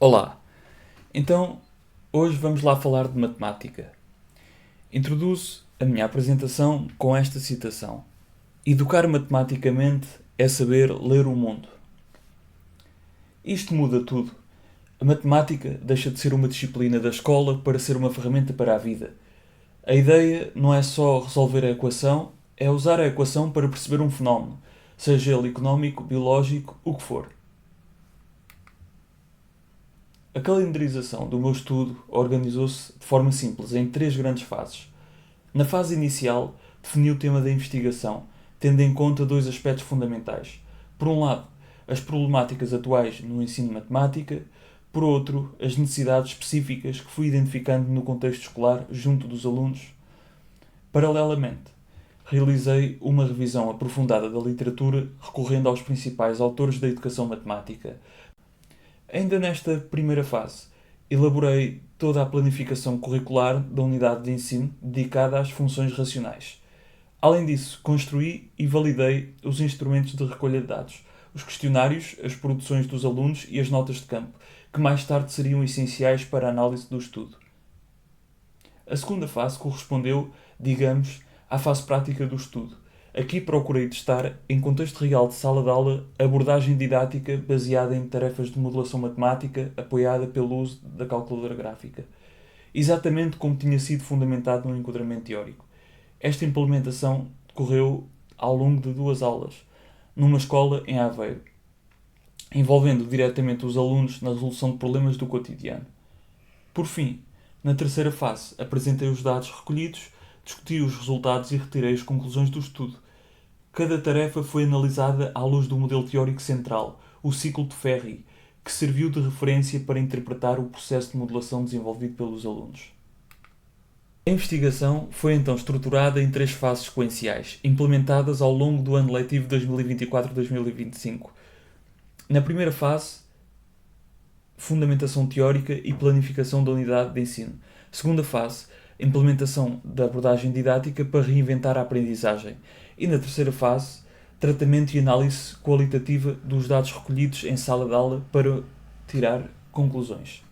Olá, então hoje vamos lá falar de matemática. Introduzo a minha apresentação com esta citação: Educar matematicamente é saber ler o mundo. Isto muda tudo. A matemática deixa de ser uma disciplina da escola para ser uma ferramenta para a vida. A ideia não é só resolver a equação, é usar a equação para perceber um fenómeno, seja ele económico, biológico, o que for. A calendarização do meu estudo organizou-se de forma simples em três grandes fases. Na fase inicial, defini o tema da investigação, tendo em conta dois aspectos fundamentais. Por um lado, as problemáticas atuais no ensino de matemática, por outro, as necessidades específicas que fui identificando no contexto escolar junto dos alunos. Paralelamente, realizei uma revisão aprofundada da literatura recorrendo aos principais autores da educação matemática. Ainda nesta primeira fase, elaborei toda a planificação curricular da unidade de ensino dedicada às funções racionais. Além disso, construí e validei os instrumentos de recolha de dados, os questionários, as produções dos alunos e as notas de campo, que mais tarde seriam essenciais para a análise do estudo. A segunda fase correspondeu, digamos, à fase prática do estudo. Aqui procurei testar, em contexto real de sala de aula, abordagem didática baseada em tarefas de modelação matemática apoiada pelo uso da calculadora gráfica, exatamente como tinha sido fundamentado no enquadramento teórico. Esta implementação decorreu ao longo de 2 aulas, numa escola em Aveiro, envolvendo diretamente os alunos na resolução de problemas do cotidiano. Por fim, na terceira fase, apresentei os dados recolhidos, discuti os resultados e retirei as conclusões do estudo. Cada tarefa foi analisada à luz do modelo teórico central, o ciclo de Ferri, que serviu de referência para interpretar o processo de modelação desenvolvido pelos alunos. A investigação foi então estruturada em três fases sequenciais, implementadas ao longo do ano letivo 2024-2025. Na primeira fase, fundamentação teórica e planificação da unidade de ensino. Segunda fase, implementação da abordagem didática para reinventar a aprendizagem. E na terceira fase, tratamento e análise qualitativa dos dados recolhidos em sala de aula para tirar conclusões.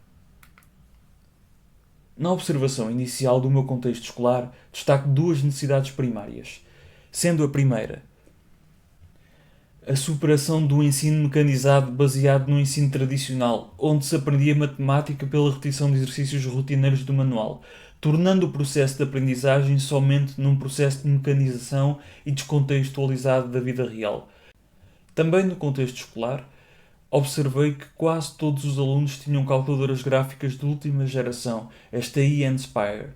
Na observação inicial do meu contexto escolar, destaco duas necessidades primárias, sendo a primeira a superação do ensino mecanizado baseado no ensino tradicional, onde se aprendia matemática pela repetição de exercícios rotineiros do manual, tornando o processo de aprendizagem somente num processo de mecanização e descontextualizado da vida real. Também no contexto escolar, observei que quase todos os alunos tinham calculadoras gráficas de última geração, as TI Nspire,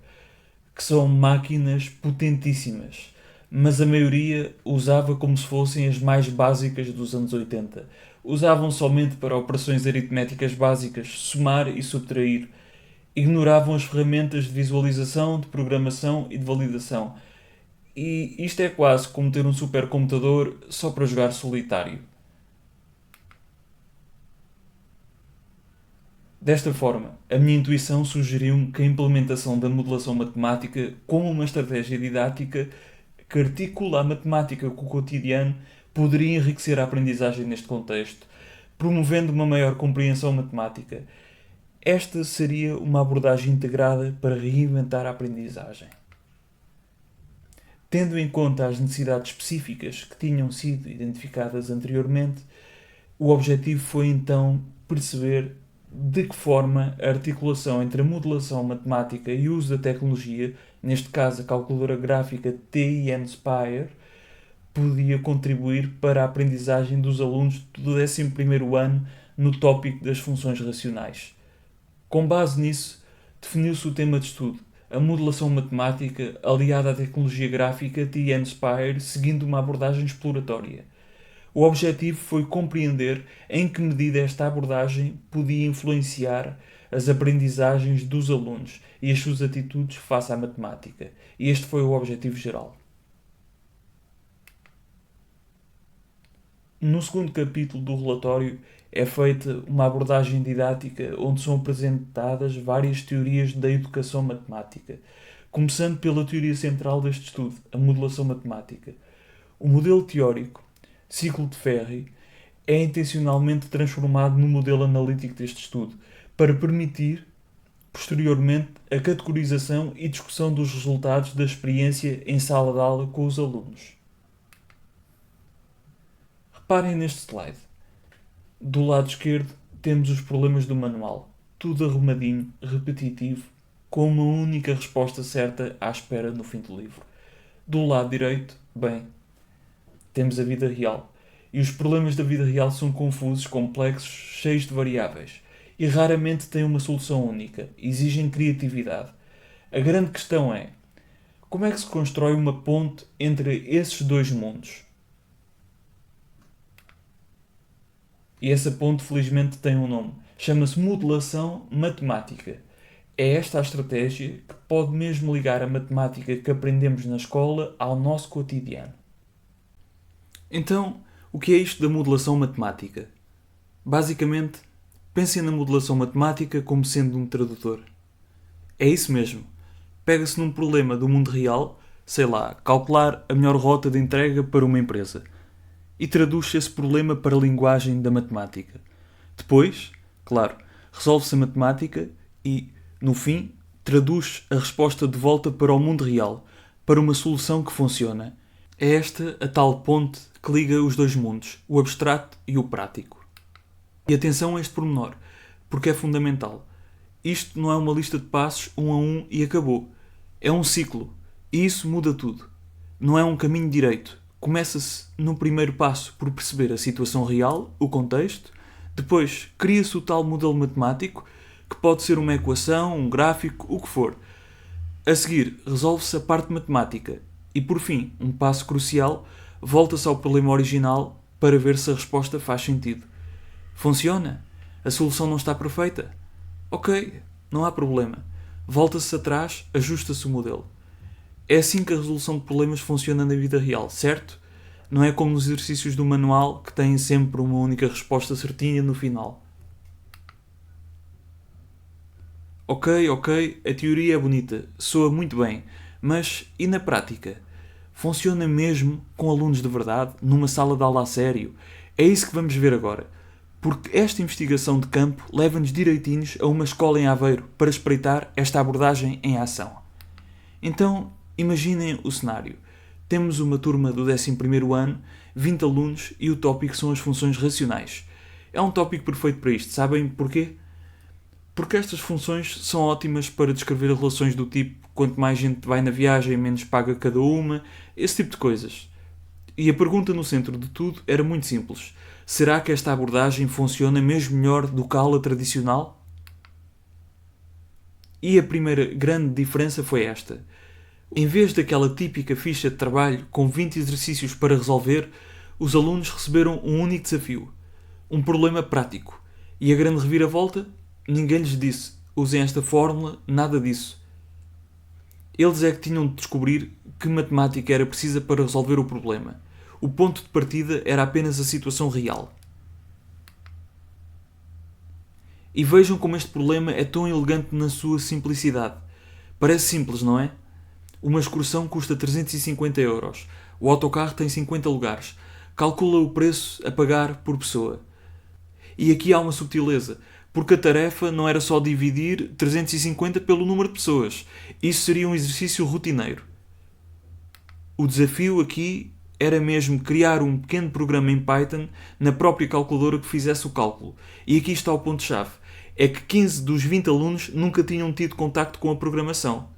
que são máquinas potentíssimas, mas a maioria usava como se fossem as mais básicas dos anos 80. Usavam somente para operações aritméticas básicas, somar e subtrair. Ignoravam as ferramentas de visualização, de programação e de validação. E isto é quase como ter um supercomputador só para jogar solitário. Desta forma, a minha intuição sugeriu-me que a implementação da modelação matemática como uma estratégia didática que articula a matemática com o cotidiano poderia enriquecer a aprendizagem neste contexto, promovendo uma maior compreensão matemática. Esta seria uma abordagem integrada para reinventar a aprendizagem. Tendo em conta as necessidades específicas que tinham sido identificadas anteriormente, o objetivo foi então perceber de que forma a articulação entre a modelação matemática e o uso da tecnologia, neste caso a calculadora gráfica TI Nspire, podia contribuir para a aprendizagem dos alunos do 11º ano no tópico das funções racionais. Com base nisso, definiu-se o tema de estudo, a modelação matemática aliada à tecnologia gráfica TI Nspire, seguindo uma abordagem exploratória. O objetivo foi compreender em que medida esta abordagem podia influenciar as aprendizagens dos alunos e as suas atitudes face à matemática. E este foi o objetivo geral. No segundo capítulo do relatório é feita uma abordagem didática onde são apresentadas várias teorias da educação matemática, começando pela teoria central deste estudo, a modelação matemática. O modelo teórico, ciclo de Ferri, é intencionalmente transformado no modelo analítico deste estudo, para permitir, posteriormente, a categorização e discussão dos resultados da experiência em sala de aula com os alunos. Reparem neste slide. Do lado esquerdo temos os problemas do manual, tudo arrumadinho, repetitivo, com uma única resposta certa à espera no fim do livro. Do lado direito, bem, temos a vida real. E os problemas da vida real são confusos, complexos, cheios de variáveis. E raramente têm uma solução única. Exigem criatividade. A grande questão é: como é que se constrói uma ponte entre esses dois mundos? E essa ponte, felizmente, tem um nome. Chama-se modelação matemática. É esta a estratégia que pode mesmo ligar a matemática que aprendemos na escola ao nosso cotidiano. Então, o que é isto da modelação matemática? Basicamente, pensem na modelação matemática como sendo um tradutor. É isso mesmo. Pega-se num problema do mundo real, sei lá, calcular a melhor rota de entrega para uma empresa, e traduz-se esse problema para a linguagem da matemática. Depois, claro, resolve-se a matemática e, no fim, traduz a resposta de volta para o mundo real, para uma solução que funciona. É esta a tal ponte que liga os dois mundos, o abstrato e o prático. E atenção a este pormenor, porque é fundamental. Isto não é uma lista de passos um a um e acabou. É um ciclo, e isso muda tudo. Não é um caminho direito. Começa-se no primeiro passo por perceber a situação real, o contexto. Depois cria-se o tal modelo matemático, que pode ser uma equação, um gráfico, o que for. A seguir, resolve-se a parte matemática. E por fim, um passo crucial, volta-se ao problema original para ver se a resposta faz sentido. Funciona? A solução não está perfeita? Ok, não há problema. Volta-se atrás, ajusta-se o modelo. É assim que a resolução de problemas funciona na vida real, certo? Não é como nos exercícios do manual que têm sempre uma única resposta certinha no final. Ok, a teoria é bonita, soa muito bem, mas e na prática? Funciona mesmo com alunos de verdade, numa sala de aula a sério? É isso que vamos ver agora. Porque esta investigação de campo leva-nos direitinhos a uma escola em Aveiro para espreitar esta abordagem em ação. Então, imaginem o cenário. Temos uma turma do 11º ano, 20 alunos e o tópico são as funções racionais. É um tópico perfeito para isto, sabem porquê? Porque estas funções são ótimas para descrever relações do tipo quanto mais gente vai na viagem, menos paga cada uma, esse tipo de coisas. E a pergunta no centro de tudo era muito simples. Será que esta abordagem funciona mesmo melhor do que a aula tradicional? E a primeira grande diferença foi esta. Em vez daquela típica ficha de trabalho com 20 exercícios para resolver, os alunos receberam um único desafio. Um problema prático. E a grande reviravolta? Ninguém lhes disse, usem esta fórmula, nada disso. Eles é que tinham de descobrir que matemática era precisa para resolver o problema. O ponto de partida era apenas a situação real. E vejam como este problema é tão elegante na sua simplicidade. Parece simples, não é? Uma excursão custa 350 euros. O autocarro tem 50 lugares. Calcula o preço a pagar por pessoa. E aqui há uma subtileza, porque a tarefa não era só dividir 350 pelo número de pessoas. Isso seria um exercício rotineiro. O desafio aqui era mesmo criar um pequeno programa em Python na própria calculadora que fizesse o cálculo. E aqui está o ponto-chave. É que 15 dos 20 alunos nunca tinham tido contacto com a programação.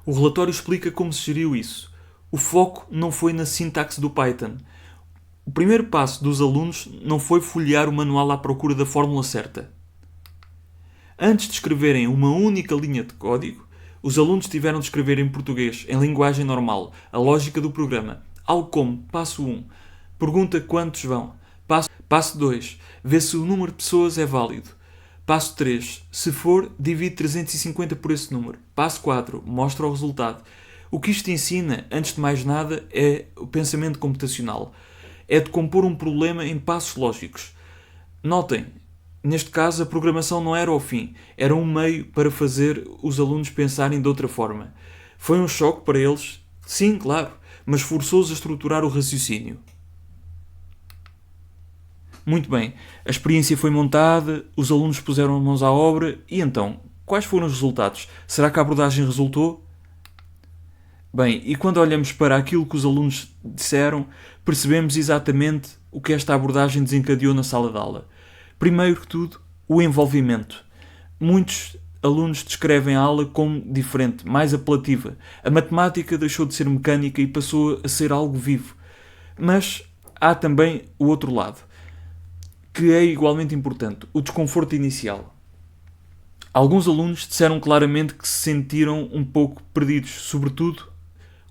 O relatório explica como se geriu isso. O foco não foi na sintaxe do Python. O primeiro passo dos alunos não foi folhear o manual à procura da fórmula certa. Antes de escreverem uma única linha de código, os alunos tiveram de escrever em português, em linguagem normal, a lógica do programa. Algo como, passo 1, pergunta quantos vão. Passo 2, vê se o número de pessoas é válido. Passo 3, se for, divide 350 por esse número. Passo 4, mostra o resultado. O que isto ensina, antes de mais nada, é o pensamento computacional. É de compor um problema em passos lógicos. Notem, neste caso a programação não era o fim, era um meio para fazer os alunos pensarem de outra forma. Foi um choque para eles? Sim, claro, mas forçou-os a estruturar o raciocínio. Muito bem, a experiência foi montada, os alunos puseram mãos à obra e então, quais foram os resultados? Será que a abordagem resultou? Bem, e quando olhamos para aquilo que os alunos disseram, percebemos exatamente o que esta abordagem desencadeou na sala de aula. Primeiro que tudo, o envolvimento. Muitos alunos descrevem a aula como diferente, mais apelativa. A matemática deixou de ser mecânica e passou a ser algo vivo. Mas há também o outro lado, que é igualmente importante, o desconforto inicial. Alguns alunos disseram claramente que se sentiram um pouco perdidos, sobretudo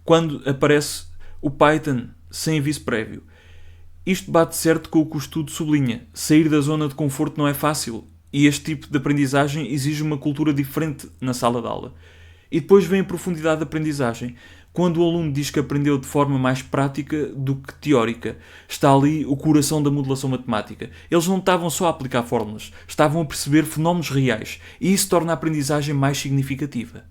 quando aparece o Python sem aviso prévio. Isto bate certo com o que o estudo sublinha. Sair da zona de conforto não é fácil e este tipo de aprendizagem exige uma cultura diferente na sala de aula. E depois vem a profundidade da aprendizagem. Quando o aluno diz que aprendeu de forma mais prática do que teórica, está ali o coração da modelação matemática. Eles não estavam só a aplicar fórmulas, estavam a perceber fenómenos reais e isso torna a aprendizagem mais significativa.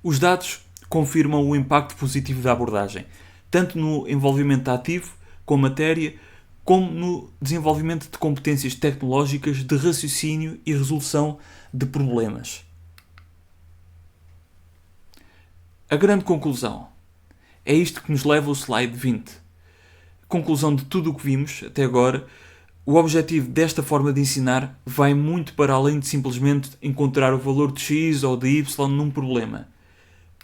Os dados confirmam o impacto positivo da abordagem, tanto no envolvimento ativo com a matéria, como no desenvolvimento de competências tecnológicas de raciocínio e resolução de problemas. A grande conclusão é isto que nos leva ao slide 20. Conclusão de tudo o que vimos até agora, o objetivo desta forma de ensinar vai muito para além de simplesmente encontrar o valor de x ou de y num problema.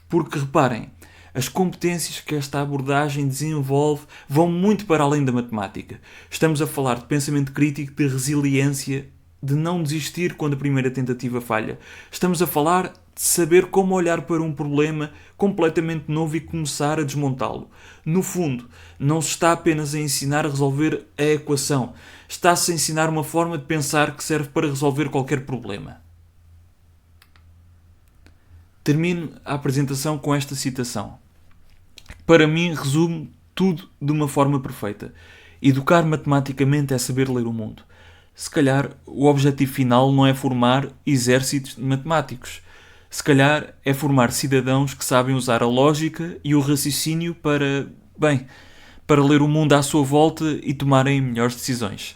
Porque reparem, as competências que esta abordagem desenvolve vão muito para além da matemática. Estamos a falar de pensamento crítico, de resiliência, de não desistir quando a primeira tentativa falha. Estamos a falar de saber como olhar para um problema completamente novo e começar a desmontá-lo. No fundo, não se está apenas a ensinar a resolver a equação. Está-se a ensinar uma forma de pensar que serve para resolver qualquer problema. Termino a apresentação com esta citação. Para mim, resume tudo de uma forma perfeita. Educar matematicamente é saber ler o mundo. Se calhar, o objetivo final não é formar exércitos de matemáticos. Se calhar, é formar cidadãos que sabem usar a lógica e o raciocínio para ler o mundo à sua volta e tomarem melhores decisões.